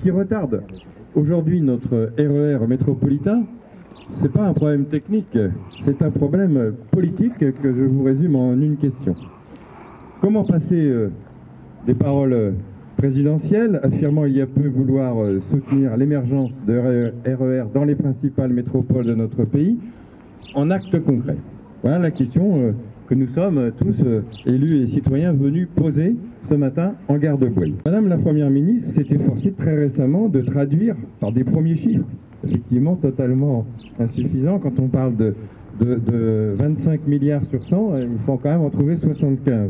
qui retarde aujourd'hui notre RER métropolitain, ce n'est pas un problème technique, c'est un problème politique que je vous résume en une question. Comment passer des paroles présidentielles affirmant il y a peu vouloir soutenir l'émergence de RER dans les principales métropoles de notre pays en actes concrets? Voilà la question que nous sommes tous élus et citoyens venus poser ce matin en gare de Boueuil. Madame la Première ministre s'est efforcée très récemment de traduire par des premiers chiffres, effectivement totalement insuffisants. Quand on parle de 25 milliards sur 100, il faut quand même en trouver 75.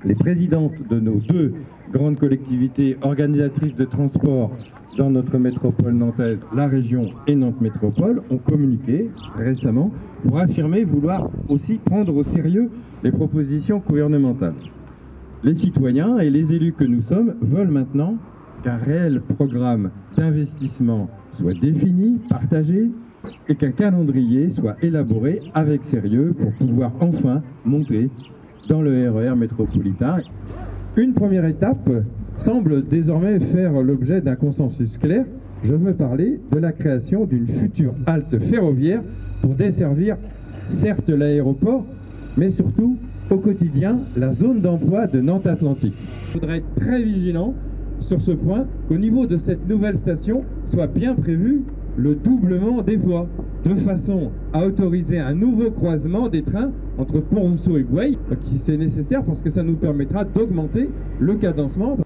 Les présidentes de nos deux grandes collectivités organisatrices de transport dans notre métropole nantaise, la région et Nantes Métropole, ont communiqué récemment pour affirmer vouloir aussi prendre au sérieux les propositions gouvernementales. Les citoyens et les élus que nous sommes veulent maintenant qu'un réel programme d'investissement soit défini, partagé, et qu'un calendrier soit élaboré avec sérieux pour pouvoir enfin monter dans le RER métropolitain. Une première étape semble désormais faire l'objet d'un consensus clair. Je veux parler de la création d'une future halte ferroviaire pour desservir certes l'aéroport, mais surtout au quotidien la zone d'emploi de Nantes Atlantique. Je voudrais être très vigilant sur ce point, qu'au niveau de cette nouvelle station soit bien prévu le doublement des voies, de façon à autoriser un nouveau croisement des trains entre Pont-Rousseau et Boueuil, qui c'est nécessaire parce que ça nous permettra d'augmenter le cadencement.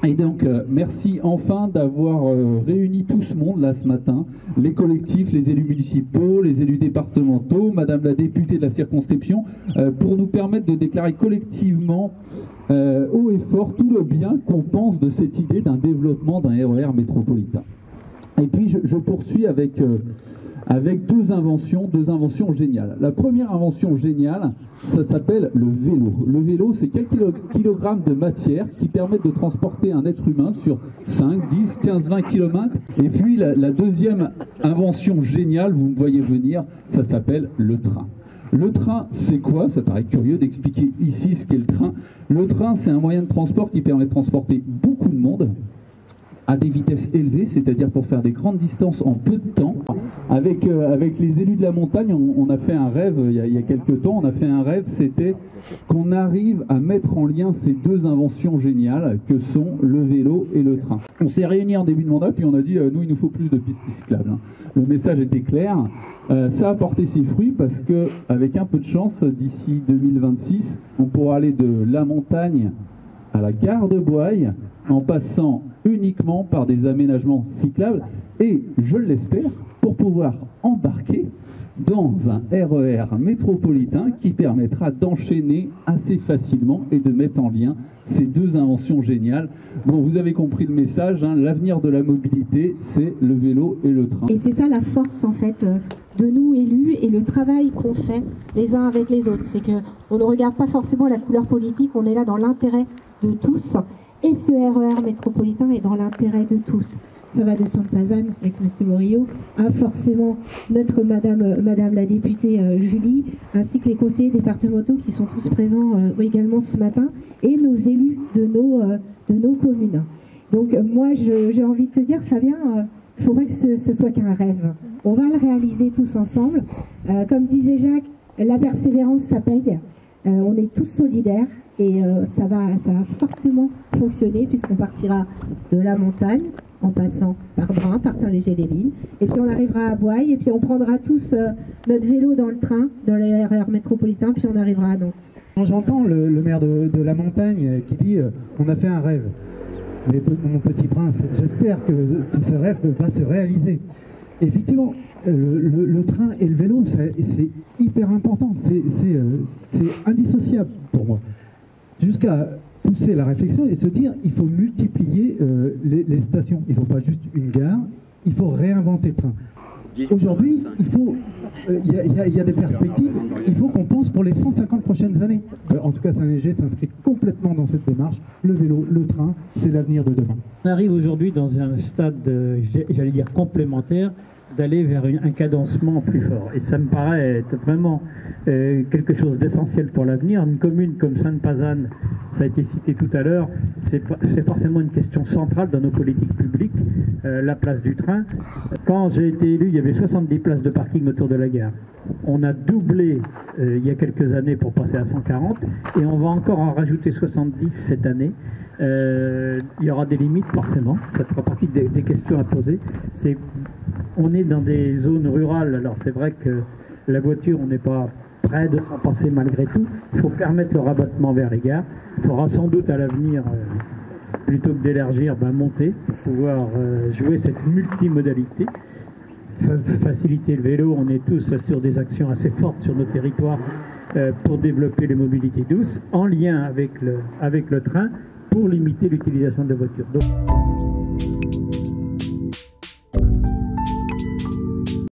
Et donc, merci enfin d'avoir réuni tout ce monde là ce matin, les collectifs, les élus municipaux, les élus départementaux, Madame la députée de la circonscription, pour nous permettre de déclarer collectivement haut et fort tout le bien qu'on pense de cette idée d'un développement d'un RER métropolitain. Et puis je poursuis avec deux inventions géniales. La première invention géniale, ça s'appelle le vélo. Le vélo, c'est quelques kilogrammes de matière qui permettent de transporter un être humain sur 5, 10, 15, 20 km. Et puis la deuxième invention géniale, vous me voyez venir, ça s'appelle le train. Le train, c'est quoi? Ça paraît curieux d'expliquer ici ce qu'est le train. Le train, c'est un moyen de transport qui permet de transporter beaucoup de monde à des vitesses élevées, c'est-à-dire pour faire des grandes distances en peu de temps. Avec les élus de la montagne, on a fait un rêve, il y a quelques temps, on a fait un rêve, c'était qu'on arrive à mettre en lien ces deux inventions géniales que sont le vélo et le train. On s'est réunis en début de mandat, puis on a dit, nous, il nous faut plus de pistes cyclables. Le message était clair, ça a porté ses fruits parce qu'avec un peu de chance, d'ici 2026, on pourra aller de la montagne à la gare de Boueuil en passant uniquement par des aménagements cyclables et, je l'espère, pour pouvoir embarquer dans un RER métropolitain qui permettra d'enchaîner assez facilement et de mettre en lien ces deux inventions géniales. Bon, vous avez compris le message, hein, l'avenir de la mobilité, c'est le vélo et le train. Et c'est ça la force en fait de nous élus et le travail qu'on fait les uns avec les autres. C'est qu'on ne regarde pas forcément la couleur politique, on est là dans l'intérêt de tous. Et ce RER métropolitain est dans l'intérêt de tous. Ça va de Sainte-Pazanne avec M. Morillo à forcément notre Madame la députée Julie, ainsi que les conseillers départementaux qui sont tous présents également ce matin, et nos élus de nos communes. Donc moi j'ai envie de te dire, Fabien, il ne faut pas que ce soit qu'un rêve. On va le réaliser tous ensemble. Comme disait Jacques, la persévérance ça paye. On est tous solidaires. Et ça va forcément fonctionner puisqu'on partira de la montagne en passant par Brun, par Saint-Léger-les-Vignes, et puis on arrivera à Boueuil et puis on prendra tous notre vélo dans le train, dans le RER métropolitain, puis on arrivera à Nantes. J'entends le maire de la montagne qui dit on a fait un rêve. Mais mon petit prince, j'espère que ce rêve va se réaliser. Effectivement, le train et le vélo, c'est hyper important, c'est indissociable pour moi. Jusqu'à pousser la réflexion et se dire il faut multiplier les stations. Il ne faut pas juste une gare, il faut réinventer le train. Aujourd'hui, il y a des perspectives, il faut qu'on pense pour les 150 prochaines années. En tout cas, Saint-Léger s'inscrit complètement dans cette démarche. Le vélo, le train, c'est l'avenir de demain. On arrive aujourd'hui dans un stade, j'allais dire complémentaire, d'aller vers un cadencement plus fort. Et ça me paraît être vraiment quelque chose d'essentiel pour l'avenir. Une commune comme Sainte-Pazanne, ça a été cité tout à l'heure, c'est forcément une question centrale dans nos politiques publiques, la place du train. Quand j'ai été élu, il y avait 70 places de parking autour de la gare. On a doublé il y a quelques années pour passer à 140 et on va encore en rajouter 70 cette année. Il y aura des limites forcément, ça fera partie des questions à poser. On est dans des zones rurales, alors c'est vrai que la voiture, on n'est pas prêt de s'en passer malgré tout. Il faut permettre le rabattement vers les gares. Il faudra sans doute à l'avenir, plutôt que d'élargir, monter pour pouvoir jouer cette multimodalité. Faciliter le vélo, on est tous sur des actions assez fortes sur nos territoires pour développer les mobilités douces, en lien avec le train, pour limiter l'utilisation de la voiture. Donc,